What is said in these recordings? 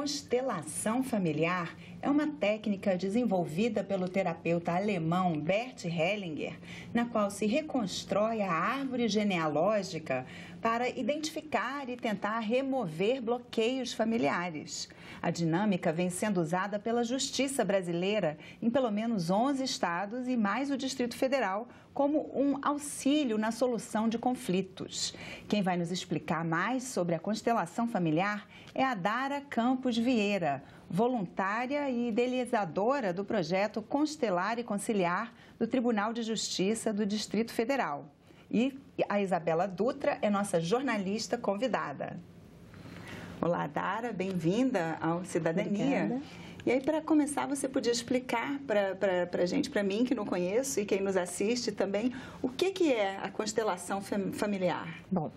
constelação familiar é uma técnica desenvolvida pelo terapeuta alemão Bert Hellinger, na qual se reconstrói a árvore genealógica para identificar e tentar remover bloqueios familiares. A dinâmica vem sendo usada pela Justiça brasileira em pelo menos 11 estados e mais o Distrito Federal como um auxílio na solução de conflitos. Quem vai nos explicar mais sobre a constelação familiar é a Dara Campos Vieira, voluntária e idealizadora do projeto Constelar e Conciliar do Tribunal de Justiça do Distrito Federal. E a Isabela Dutra é nossa jornalista convidada. Olá, Dara, bem-vinda ao Cidadania. Obrigada. E aí, para começar, você podia explicar para a gente, para mim que não conheço e quem nos assiste também, o que é a constelação familiar? Bom,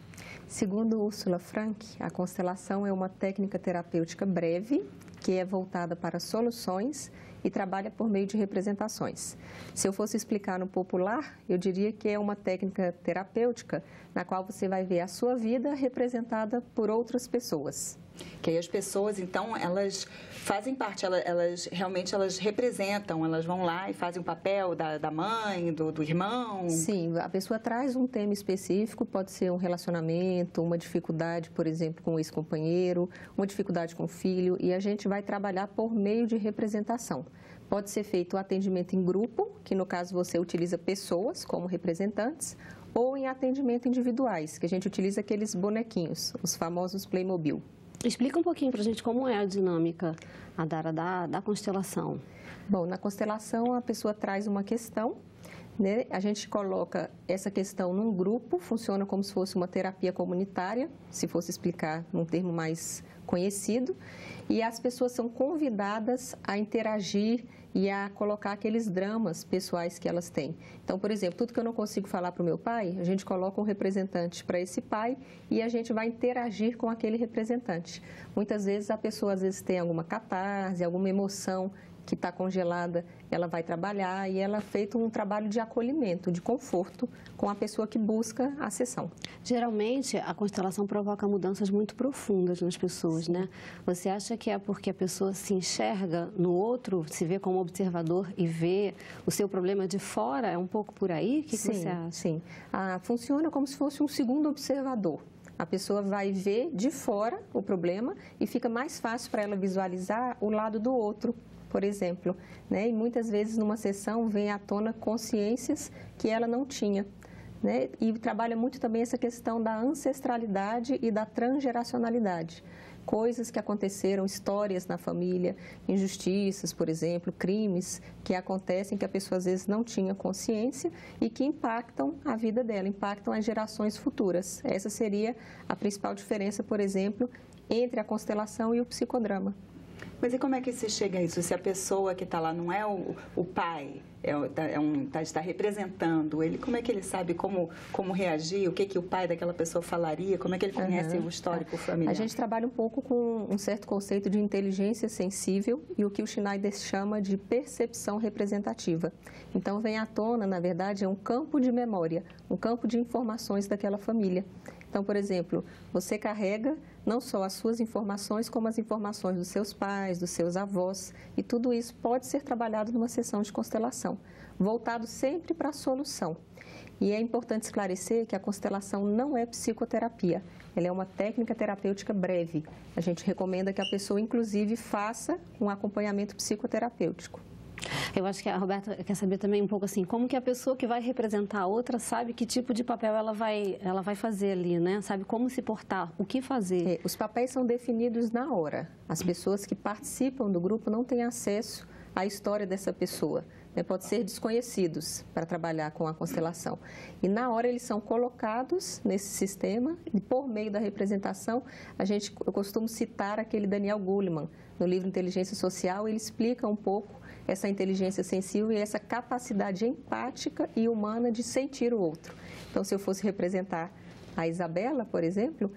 segundo Ursula Frank, a constelação é uma técnica terapêutica breve que é voltada para soluções e trabalha por meio de representações. Se eu fosse explicar no popular, eu diria que é uma técnica terapêutica na qual você vai ver a sua vida representada por outras pessoas. Que aí as pessoas, então, elas fazem parte, elas realmente representam, elas vão lá e fazem o papel da mãe, do irmão. Sim, a pessoa traz um tema específico, pode ser um relacionamento, uma dificuldade, por exemplo, com o ex-companheiro, uma dificuldade com o filho, e a gente vai trabalhar por meio de representação. Pode ser feito o atendimento em grupo, que no caso você utiliza pessoas como representantes, ou em atendimento individuais, que a gente utiliza aqueles bonequinhos, os famosos Playmobil. Explica um pouquinho para a gente como é a dinâmica, a Dara, da constelação. Bom, na constelação a pessoa traz uma questão, né? A gente coloca essa questão num grupo, funciona como se fosse uma terapia comunitária, se fosse explicar num termo mais conhecido, e as pessoas são convidadas a interagir e a colocar aqueles dramas pessoais que elas têm. Então, por exemplo, tudo que eu não consigo falar para o meu pai, a gente coloca um representante para esse pai e a gente vai interagir com aquele representante. Muitas vezes a pessoa tem alguma catarse, alguma emoção que está congelada, ela vai trabalhar e ela é feito um trabalho de acolhimento, de conforto com a pessoa que busca a sessão. Geralmente, a constelação provoca mudanças muito profundas nas pessoas, né? Você acha que é porque a pessoa se enxerga no outro, se vê como observador e vê o seu problema de fora? É um pouco por aí? O que você acha? Sim, funciona como se fosse um segundo observador. A pessoa vai ver de fora o problema e fica mais fácil para ela visualizar o lado do outro, por exemplo, né? E muitas vezes numa sessão vem à tona consciências que ela não tinha, né? E trabalha muito também essa questão da ancestralidade e da transgeracionalidade. Coisas que aconteceram, histórias na família, injustiças, por exemplo, crimes que acontecem que a pessoa às vezes não tinha consciência e que impactam a vida dela, impactam as gerações futuras. Essa seria a principal diferença, por exemplo, entre a constelação e o psicodrama. Mas e como é que se chega a isso? Se a pessoa que está lá não é o pai, está representando ele, como é que ele sabe como reagir? O que o pai daquela pessoa falaria? Como é que ele conhece o histórico familiar? A gente trabalha um pouco com um certo conceito de inteligência sensível e o que o Schneider chama de percepção representativa. Então, vem à tona, na verdade, é um campo de memória, um campo de informações daquela família. Então, por exemplo, você carrega não só as suas informações, como as informações dos seus pais, dos seus avós, e tudo isso pode ser trabalhado numa sessão de constelação, voltado sempre para a solução. E é importante esclarecer que a constelação não é psicoterapia, ela é uma técnica terapêutica breve. A gente recomenda que a pessoa, inclusive, faça um acompanhamento psicoterapêutico. Eu acho que a Roberta quer saber também um pouco assim, como que a pessoa que vai representar a outra sabe que tipo de papel ela vai fazer ali, né? Sabe como se portar, o que fazer. Os papéis são definidos na hora. As pessoas que participam do grupo não têm acesso à história dessa pessoa, né? Pode ser desconhecidos para trabalhar com a constelação. E na hora eles são colocados nesse sistema e por meio da representação, eu costumo citar aquele Daniel Goleman, no livro Inteligência Social, ele explica um pouco essa inteligência sensível e essa capacidade empática e humana de sentir o outro. Então, se eu fosse representar a Isabela, por exemplo,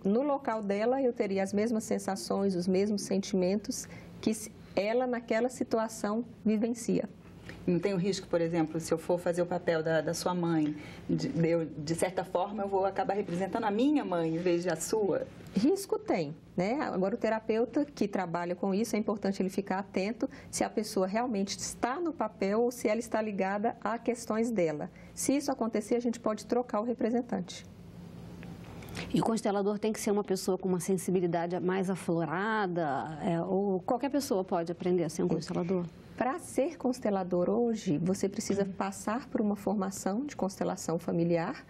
no local dela eu teria as mesmas sensações, os mesmos sentimentos que ela naquela situação vivencia. Não tem o risco, por exemplo, se eu for fazer o papel da sua mãe, de certa forma eu vou acabar representando a minha mãe em vez de a sua? Risco tem, né? Agora, o terapeuta que trabalha com isso, é importante ele ficar atento se a pessoa realmente está no papel ou se ela está ligada a questões dela. Se isso acontecer, a gente pode trocar o representante. E o constelador tem que ser uma pessoa com uma sensibilidade mais aflorada, ou qualquer pessoa pode aprender a ser um constelador? Para ser constelador hoje, você precisa passar por uma formação de constelação familiar,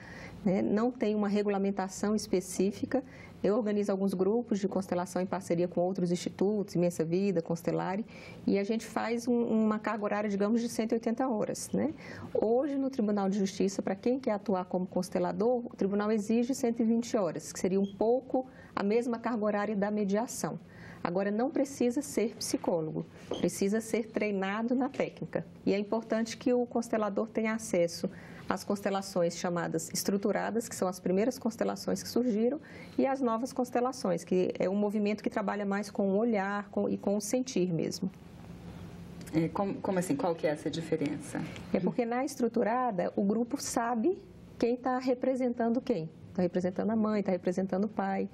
né? Não tem uma regulamentação específica. Eu organizo alguns grupos de constelação em parceria com outros institutos, Imensa Vida, Constelare, e a gente faz uma carga horária, digamos, de 180 horas, né? Hoje, no Tribunal de Justiça, para quem quer atuar como constelador, o tribunal exige 120 horas, que seria um pouco a mesma carga horária da mediação. Agora, não precisa ser psicólogo, precisa ser treinado na técnica. E é importante que o constelador tenha acesso às constelações chamadas estruturadas, que são as primeiras constelações que surgiram, e as novas constelações, que é um movimento que trabalha mais com o olhar e com o sentir mesmo. Como assim? Qual que é essa diferença? É porque na estruturada, o grupo sabe quem está representando quem. Está representando a mãe, está representando o pai.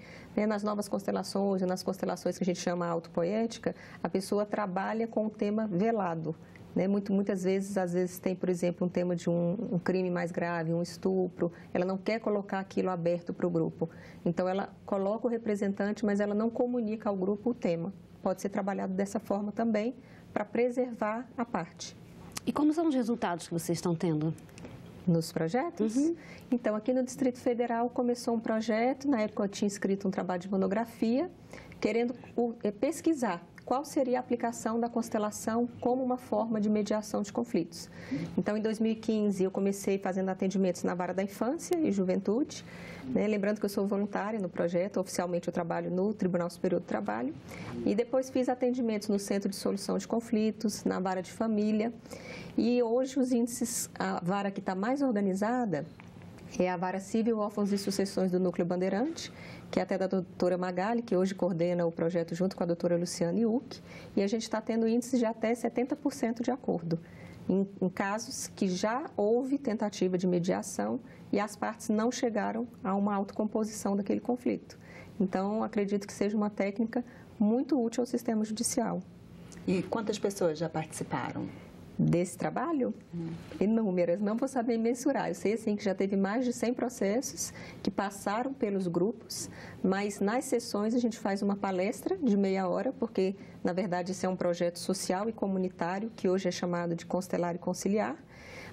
Nas novas constelações, ou nas constelações que a gente chama autopoética, a pessoa trabalha com o tema velado. Muitas vezes, às vezes tem, por exemplo, um tema de um crime mais grave, um estupro. Ela não quer colocar aquilo aberto para o grupo. Então, ela coloca o representante, mas ela não comunica ao grupo o tema. Pode ser trabalhado dessa forma também, para preservar a parte. E como são os resultados que vocês estão tendo? Nos projetos? Então, aqui no Distrito Federal começou um projeto, na época eu tinha escrito um trabalho de monografia, querendo pesquisar qual seria a aplicação da constelação como uma forma de mediação de conflitos. Então, em 2015, eu comecei fazendo atendimentos na Vara da Infância e Juventude, lembrando que eu sou voluntária no projeto, oficialmente eu trabalho no Tribunal Superior do Trabalho, e depois fiz atendimentos no Centro de Solução de Conflitos, na Vara de Família, e hoje os índices, a vara que está mais organizada é a Vara Civil, Órfãos e Sucessões do Núcleo Bandeirante, que é até da doutora Magali, que hoje coordena o projeto junto com a doutora Luciane Uck, e a gente está tendo índices de até 70% de acordo, em casos que já houve tentativa de mediação e as partes não chegaram a uma autocomposição daquele conflito. Então, acredito que seja uma técnica muito útil ao sistema judicial. E quantas pessoas já participaram desse trabalho? Inúmeras, não vou saber mensurar. Eu sei assim que já teve mais de 100 processos que passaram pelos grupos, mas nas sessões a gente faz uma palestra de meia hora, porque na verdade esse é um projeto social e comunitário que hoje é chamado de Constelar e Conciliar,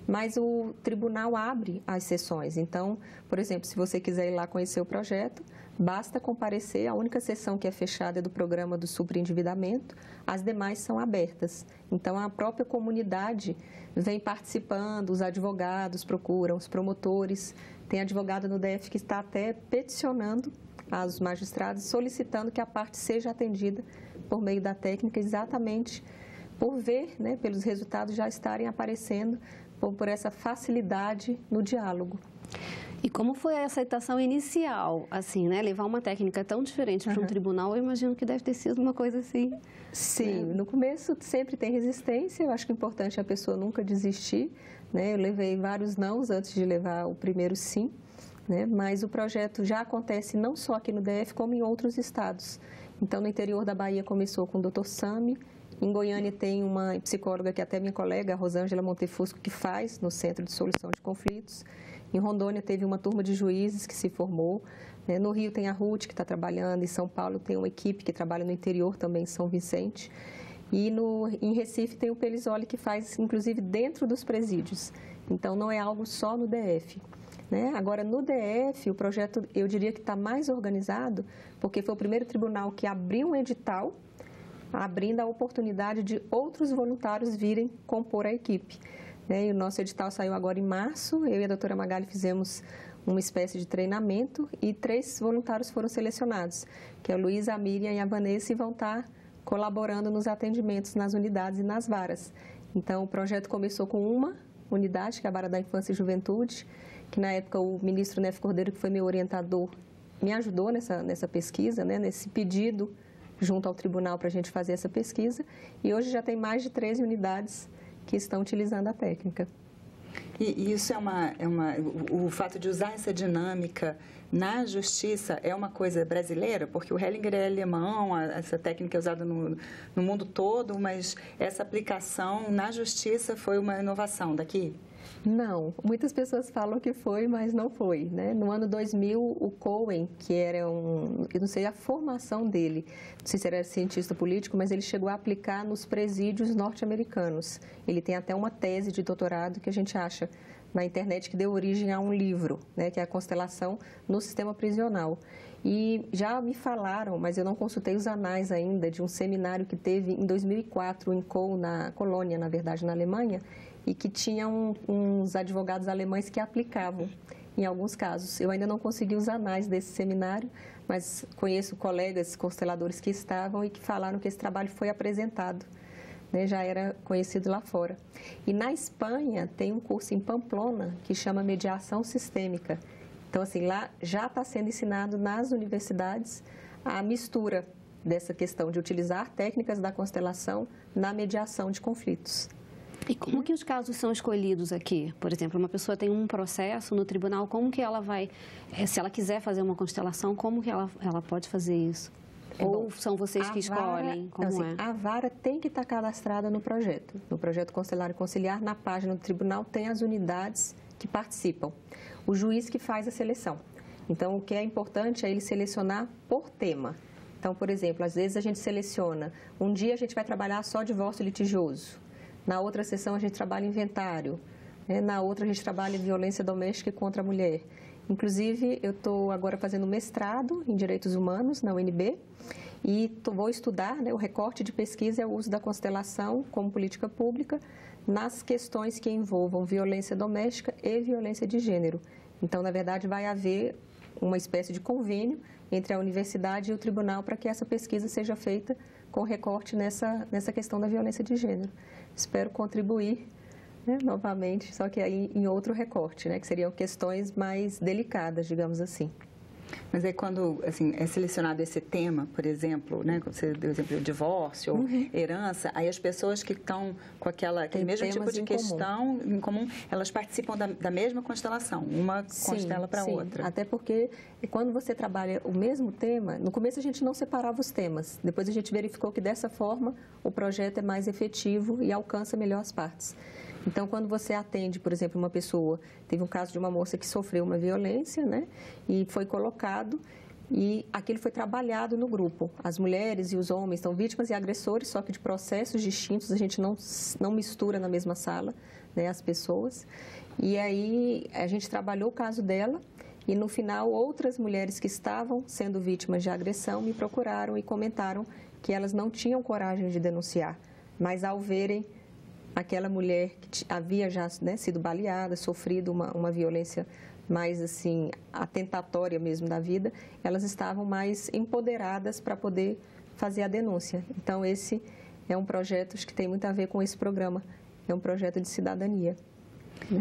mas o tribunal abre as sessões. Então, por exemplo, se você quiser ir lá conhecer o projeto, basta comparecer. A única sessão que é fechada é do programa do superendividamento, as demais são abertas. Então, a própria comunidade vem participando, os advogados procuram, os promotores. Tem advogado no DF que está até peticionando aos magistrados, solicitando que a parte seja atendida por meio da técnica, exatamente por ver, pelos resultados já estarem aparecendo, por essa facilidade no diálogo. E como foi a aceitação inicial, assim, levar uma técnica tão diferente para um tribunal, eu imagino que deve ter sido uma coisa assim. Sim, no começo sempre tem resistência, eu acho que o importante é a pessoa nunca desistir, Eu levei vários nãos antes de levar o primeiro sim, Mas o projeto já acontece não só aqui no DF, como em outros estados. Então, no interior da Bahia começou com o Dr. Sami. Em Goiânia tem uma psicóloga que até minha colega, a Rosângela Montefusco, que faz no Centro de Solução de Conflitos. Em Rondônia teve uma turma de juízes que se formou. No Rio tem a Ruth, que está trabalhando. Em São Paulo tem uma equipe que trabalha no interior também, em São Vicente. E em Recife tem o Pelisoli, que faz, inclusive, dentro dos presídios. Então, não é algo só no DF. Agora, no DF, o projeto, eu diria que está mais organizado, porque foi o primeiro tribunal que abriu um edital, abrindo a oportunidade de outros voluntários virem compor a equipe. E o nosso edital saiu agora em março, eu e a doutora Magali fizemos uma espécie de treinamento e 3 voluntários foram selecionados, que é o Luiz, a Miriam e a Vanessa, e vão estar colaborando nos atendimentos nas unidades e nas varas. Então, o projeto começou com uma unidade, que é a Vara da Infância e Juventude, que na época o ministro Nefe Cordeiro, que foi meu orientador, me ajudou nessa pesquisa, nesse pedido junto ao tribunal para a gente fazer essa pesquisa, e hoje já tem mais de 13 unidades que estão utilizando a técnica. E isso o fato de usar essa dinâmica na justiça é uma coisa brasileira, porque o Hellinger é alemão, essa técnica é usada no mundo todo, mas essa aplicação na justiça foi uma inovação daqui? Não, muitas pessoas falam que foi, mas não foi, né? No ano 2000, o Cohen, que era eu não sei a formação dele, não sei se era cientista político, mas ele chegou a aplicar nos presídios norte-americanos. Ele tem até uma tese de doutorado que a gente acha na internet que deu origem a um livro, né, que é a Constelação no Sistema Prisional. E já me falaram, mas eu não consultei os anais ainda, de um seminário que teve em 2004 em Köln, na Colônia, na verdade, na Alemanha, e que tinha uns advogados alemães que aplicavam em alguns casos. Eu ainda não consegui os anais desse seminário, mas conheço colegas consteladores que estavam e que falaram que esse trabalho foi apresentado, né, já era conhecido lá fora. E na Espanha tem um curso em Pamplona que chama Mediação Sistêmica. Então, assim, lá já está sendo ensinado nas universidades a mistura dessa questão de utilizar técnicas da constelação na mediação de conflitos. E como que os casos são escolhidos aqui? Por exemplo, uma pessoa tem um processo no tribunal, como que ela vai, se ela quiser fazer uma constelação, como que ela pode fazer isso? Ou são vocês que escolhem? Como é? A vara tem que estar cadastrada no projeto Constelar e Conciliar. Na página do tribunal tem as unidades que participam. O juiz que faz a seleção. Então, o que é importante é ele selecionar por tema. Então, por exemplo, às vezes a gente seleciona, um dia a gente vai trabalhar só divórcio litigioso, na outra sessão a gente trabalha inventário, né? Na outra a gente trabalha violência doméstica contra a mulher. Inclusive, eu estou agora fazendo mestrado em Direitos Humanos na UNB e vou estudar, né, o recorte de pesquisa é o uso da constelação como política pública nas questões que envolvam violência doméstica e violência de gênero. Então, na verdade, vai haver uma espécie de convênio entre a universidade e o tribunal para que essa pesquisa seja feita com recorte nessa questão da violência de gênero. Espero contribuir, né, novamente, só que aí em outro recorte, né, que seriam questões mais delicadas, digamos assim. Mas aí quando assim, é selecionado esse tema, por exemplo, né, quando você deu o exemplo de divórcio ou herança, aí as pessoas que estão com aquele mesmo tipo de questão em comum, elas participam da mesma constelação, uma constela para a outra. Até porque quando você trabalha o mesmo tema, no começo a gente não separava os temas, depois a gente verificou que dessa forma o projeto é mais efetivo e alcança melhor as partes. Então, quando você atende, por exemplo, uma pessoa, teve um caso de uma moça que sofreu uma violência, né, e foi colocado, e aquilo foi trabalhado no grupo. As mulheres e os homens são vítimas e agressores, só que de processos distintos, a gente não mistura na mesma sala, né, as pessoas. E aí, a gente trabalhou o caso dela, e no final, outras mulheres que estavam sendo vítimas de agressão me procuraram e comentaram que elas não tinham coragem de denunciar, mas ao verem aquela mulher que havia já, né, sido baleada, sofrido uma violência mais assim, atentatória mesmo da vida, elas estavam mais empoderadas para poder fazer a denúncia. Então, esse é um projeto que tem muito a ver com esse programa, é um projeto de cidadania.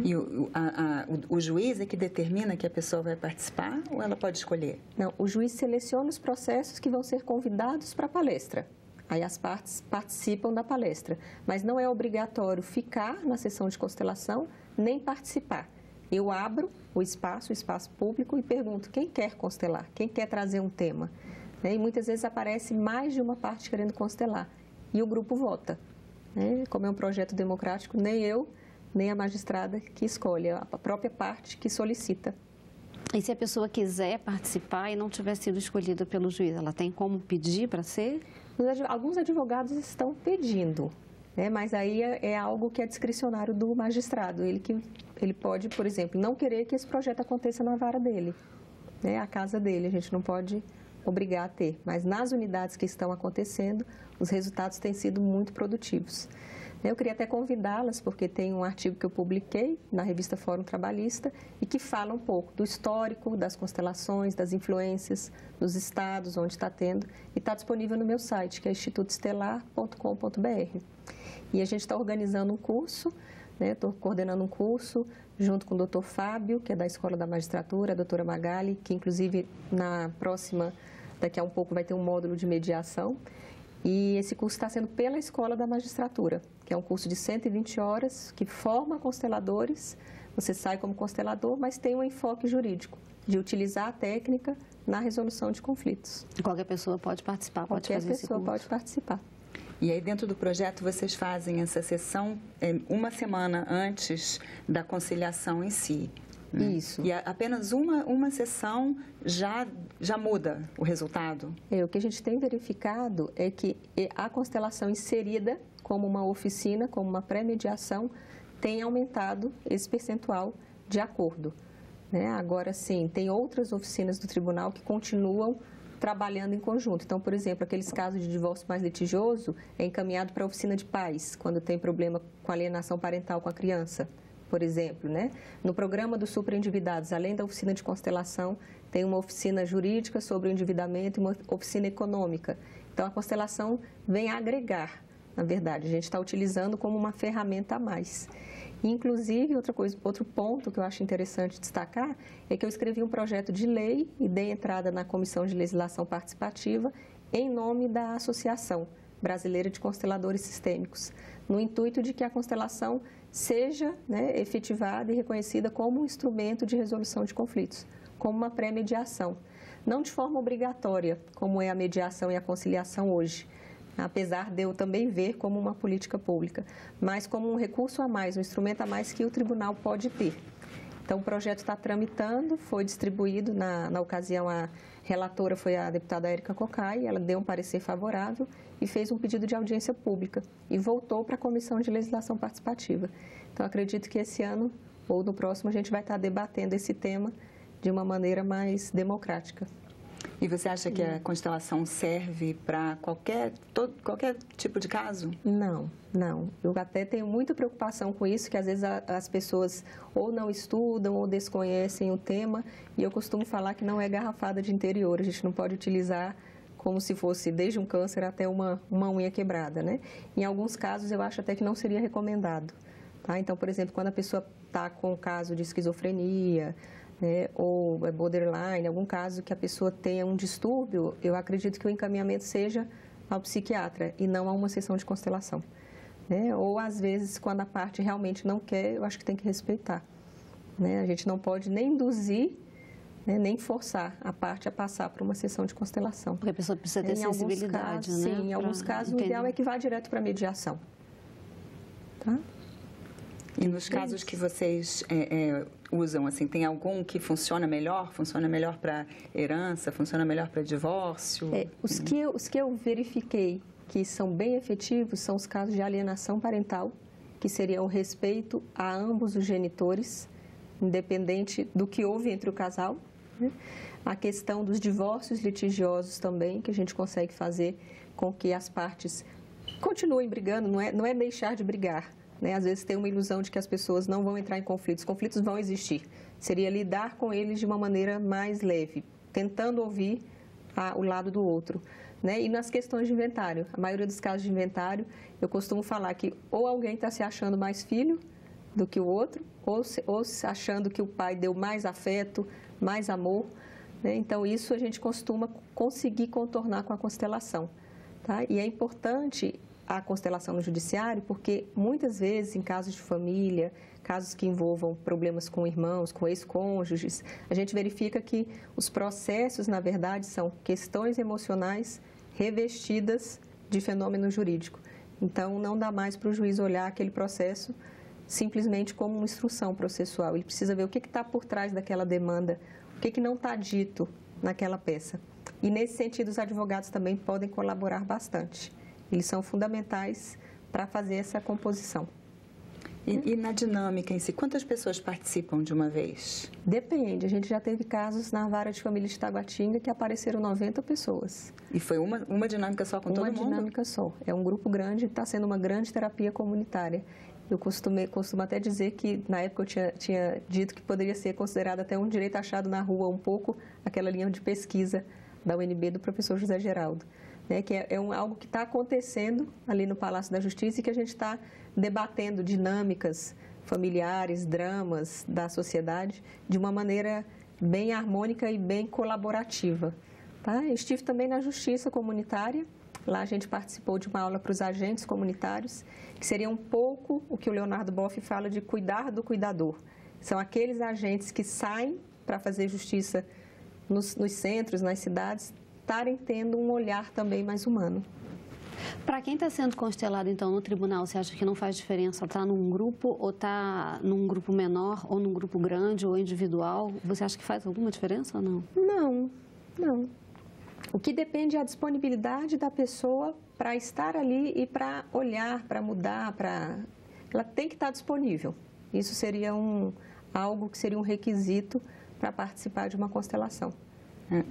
E o juiz é que determina que a pessoa vai participar ou ela pode escolher? Não, o juiz seleciona os processos que vão ser convidados para a palestra. Aí as partes participam da palestra, mas não é obrigatório ficar na sessão de constelação nem participar. Eu abro o espaço público e pergunto quem quer constelar, quem quer trazer um tema. E muitas vezes aparece mais de uma parte querendo constelar e o grupo vota. Como é um projeto democrático, nem eu, nem a magistrada que escolhe, a própria parte que solicita. E se a pessoa quiser participar e não tiver sido escolhida pelo juiz, ela tem como pedir para ser? Alguns advogados estão pedindo, né? Mas aí é algo que é discricionário do magistrado. Ele pode, por exemplo, não querer que esse projeto aconteça na vara dele, né? A casa dele, a gente não pode obrigar a ter. Mas nas unidades que estão acontecendo, os resultados têm sido muito produtivos. Eu queria até convidá-las, porque tem um artigo que eu publiquei na revista Fórum Trabalhista e que fala um pouco do histórico, das constelações, das influências, dos estados onde está tendo, e está disponível no meu site, que é institutoestelar.com.br. E a gente está organizando um curso, né? Estou coordenando um curso junto com o doutor Fábio, que é da Escola da Magistratura, a doutora Magali, que inclusive daqui a um pouco vai ter um módulo de mediação. E esse curso está sendo pela Escola da Magistratura, que é um curso de 120 horas, que forma consteladores Você sai como constelador, mas tem um enfoque jurídico de utilizar a técnica na resolução de conflitos. Qualquer pessoa pode participar, pode fazer esse curso. Qualquer pessoa pode participar. E aí, dentro do projeto, vocês fazem essa sessão uma semana antes da conciliação em si. Né? Isso. E apenas uma sessão já muda o resultado? O que a gente tem verificado é que a constelação inserida como uma oficina, como uma pré-mediação, tem aumentado esse percentual de acordo. Né? Agora, sim, tem outras oficinas do tribunal que continuam trabalhando em conjunto. Então, por exemplo, aqueles casos de divórcio mais litigioso é encaminhado para a oficina de pais, quando tem problema com alienação parental com a criança, por exemplo. Né? No programa dos superendividados, além da oficina de constelação, tem uma oficina jurídica sobre o endividamento e uma oficina econômica. Então, a constelação vem agregar, na verdade, a gente está utilizando como uma ferramenta a mais. Inclusive, outro ponto que eu acho interessante destacar é que eu escrevi um projeto de lei e dei entrada na Comissão de Legislação Participativa em nome da Associação Brasileira de Consteladores Sistêmicos, no intuito de que a constelação seja, né, efetivada e reconhecida como um instrumento de resolução de conflitos, como uma pré-mediação, não de forma obrigatória, como é a mediação e a conciliação hoje, apesar de eu também ver como uma política pública, mas como um recurso a mais, um instrumento a mais que o tribunal pode ter. Então, o projeto está tramitando, foi distribuído, na ocasião a relatora foi a deputada Érica Cocai, ela deu um parecer favorável e fez um pedido de audiência pública e voltou para a Comissão de Legislação Participativa. Então, acredito que esse ano ou no próximo a gente vai estar debatendo esse tema de uma maneira mais democrática. E você acha que a constelação serve para qualquer tipo de caso? Não. Eu até tenho muita preocupação com isso, que às vezes as pessoas ou não estudam ou desconhecem o tema, e eu costumo falar que não é garrafada de interior, a gente não pode utilizar como se fosse desde um câncer até uma unha quebrada, né? Em alguns casos eu acho até que não seria recomendado. Tá? Então, por exemplo, quando a pessoa está com um caso de esquizofrenia, ou borderline, algum caso que a pessoa tenha um distúrbio, eu acredito que o encaminhamento seja ao psiquiatra e não a uma sessão de constelação. Ou, às vezes, quando a parte realmente não quer, eu acho que tem que respeitar. A gente não pode nem induzir, nem forçar a parte a passar por uma sessão de constelação. Porque a pessoa precisa ter sensibilidade, casos, né? Sim, em alguns casos o ideal é que vá direto para a mediação. Tá? E nos casos que vocês usam, assim, tem algum que funciona melhor? Funciona melhor para herança? Funciona melhor para divórcio? Os que eu verifiquei que são bem efetivos são os casos de alienação parental, que seria o respeito a ambos os genitores, independente do que houve entre o casal. Né? A questão dos divórcios litigiosos também, que a gente consegue fazer com que as partes continuem brigando, não é deixar de brigar. Às vezes tem uma ilusão de que as pessoas não vão entrar em conflitos. Os conflitos vão existir. Seria lidar com eles de uma maneira mais leve, tentando ouvir o lado do outro. E nas questões de inventário, a maioria dos casos de inventário, eu costumo falar que ou alguém está se achando mais filho do que o outro, ou se achando que o pai deu mais afeto, mais amor. Então, isso a gente costuma conseguir contornar com a constelação. Tá? E é importante a constelação no judiciário, porque muitas vezes, em casos de família, casos que envolvam problemas com irmãos, com ex-cônjuges, a gente verifica que os processos, na verdade, são questões emocionais revestidas de fenômeno jurídico. Então, não dá mais para o juiz olhar aquele processo simplesmente como uma instrução processual. Ele precisa ver o que está por trás daquela demanda, o que não está dito naquela peça. E, nesse sentido, os advogados também podem colaborar bastante. Eles são fundamentais para fazer essa composição. E na dinâmica em si, quantas pessoas participam de uma vez? Depende. A gente já teve casos na Vara de Família de Taguatinga que apareceram 90 pessoas. E foi uma dinâmica só com todo mundo? Uma dinâmica só. É um grupo grande, está sendo uma grande terapia comunitária. Eu costumo até dizer que, na época, eu tinha dito que poderia ser considerado até um direito achado na rua, um pouco aquela linha de pesquisa da UNB do professor José Geraldo. Que é algo que está acontecendo ali no Palácio da Justiça e que a gente está debatendo dinâmicas familiares, dramas da sociedade de uma maneira bem harmônica e bem colaborativa. Tá? Eu estive também na Justiça Comunitária, lá a gente participou de uma aula para os agentes comunitários, que seria um pouco o que o Leonardo Boff fala de cuidar do cuidador. são aqueles agentes que saem para fazer justiça nos centros, nas cidades, estarem tendo um olhar também mais humano. Para quem está sendo constelado, então, no tribunal, você acha que não faz diferença estar num grupo ou estar num grupo menor ou num grupo grande ou individual? Você acha que faz alguma diferença ou não? Não, não. O que depende é a disponibilidade da pessoa para estar ali e para olhar, para mudar, ela tem que estar disponível. Isso seria algo que seria um requisito para participar de uma constelação.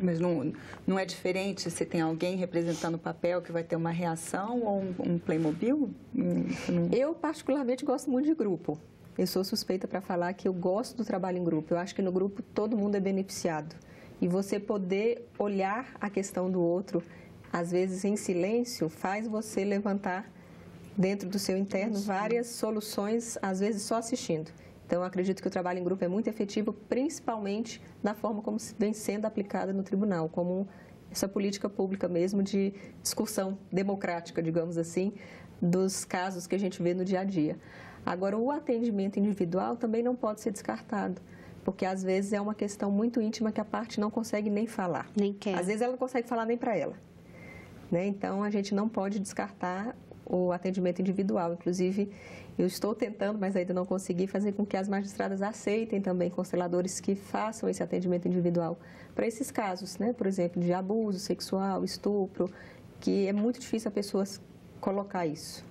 Mas não é diferente se tem alguém representando o papel que vai ter uma reação ou um Playmobil? Eu, particularmente, gosto muito de grupo. Eu sou suspeita para falar que eu gosto do trabalho em grupo. Eu acho que no grupo todo mundo é beneficiado. E você poder olhar a questão do outro, às vezes em silêncio, faz você levantar dentro do seu interno várias soluções, às vezes só assistindo. Então, eu acredito que o trabalho em grupo é muito efetivo, principalmente na forma como vem sendo aplicada no tribunal, como essa política pública mesmo de discussão democrática, digamos assim, dos casos que a gente vê no dia a dia. Agora, o atendimento individual também não pode ser descartado, porque às vezes é uma questão muito íntima que a parte não consegue nem falar. Nem quer. Às vezes ela não consegue falar nem para ela. Né? Então, a gente não pode descartar o atendimento individual. Inclusive, eu estou tentando, mas ainda não consegui, fazer com que as magistradas aceitem também consteladores que façam esse atendimento individual para esses casos, né? Por exemplo, de abuso sexual, estupro, que é muito difícil a pessoa colocar isso.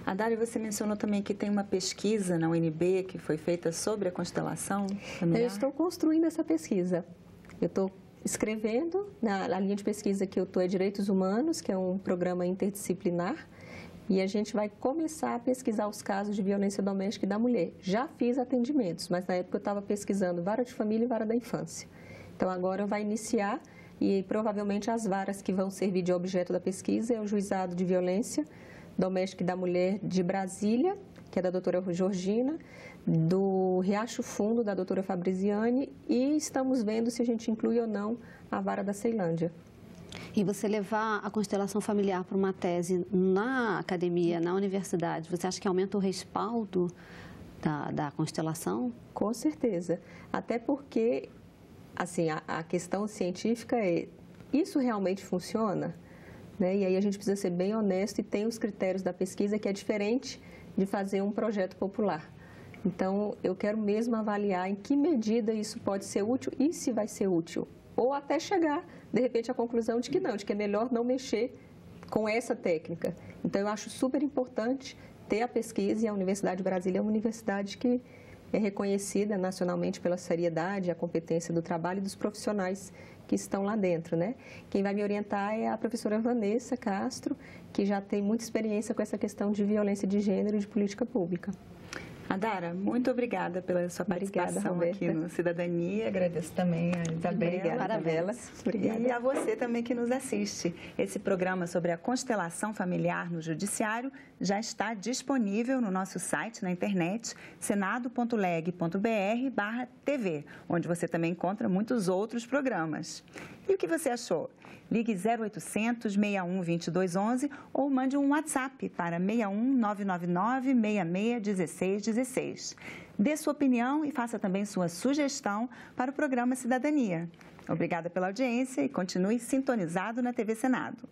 Adara, você mencionou também que tem uma pesquisa na UNB que foi feita sobre a constelação familiar. Eu estou construindo essa pesquisa. Eu estou escrevendo, a linha de pesquisa que eu estou é Direitos Humanos, que é um programa interdisciplinar, e a gente vai começar a pesquisar os casos de violência doméstica e da mulher. Já fiz atendimentos, mas na época eu estava pesquisando vara de família e vara da infância. Então, agora vai iniciar e provavelmente as varas que vão servir de objeto da pesquisa é o Juizado de Violência Doméstica e da Mulher de Brasília, que é da doutora Georgina, do Riacho Fundo, da doutora Fabriciane, e estamos vendo se a gente inclui ou não a vara da Ceilândia. E você levar a constelação familiar para uma tese na academia, na universidade, você acha que aumenta o respaldo da constelação? Com certeza. Até porque, assim, a questão científica é, isso realmente funciona? Né? E aí a gente precisa ser bem honesto e tem os critérios da pesquisa que é diferente de fazer um projeto popular. Então, eu quero mesmo avaliar em que medida isso pode ser útil e se vai ser útil. Ou até chegar, de repente, à conclusão de que não, de que é melhor não mexer com essa técnica. Então, eu acho super importante ter a pesquisa, e a Universidade de Brasília é uma universidade que é reconhecida nacionalmente pela seriedade, a competência do trabalho e dos profissionais que estão lá dentro, né? Quem vai me orientar é a professora Vanessa Castro, que já tem muita experiência com essa questão de violência de gênero e de política pública. Adara, muito obrigada pela sua participação aqui no Cidadania. Agradeço também a Isabela. Parabéns. E a você também que nos assiste. Esse programa sobre a constelação familiar no Judiciário já está disponível no nosso site na internet, senado.leg.br/TV, onde você também encontra muitos outros programas. E o que você achou? Ligue 0800 61 2211 ou mande um WhatsApp para 61 999 66 16 16. Dê sua opinião e faça também sua sugestão para o programa Cidadania. Obrigada pela audiência e continue sintonizado na TV Senado.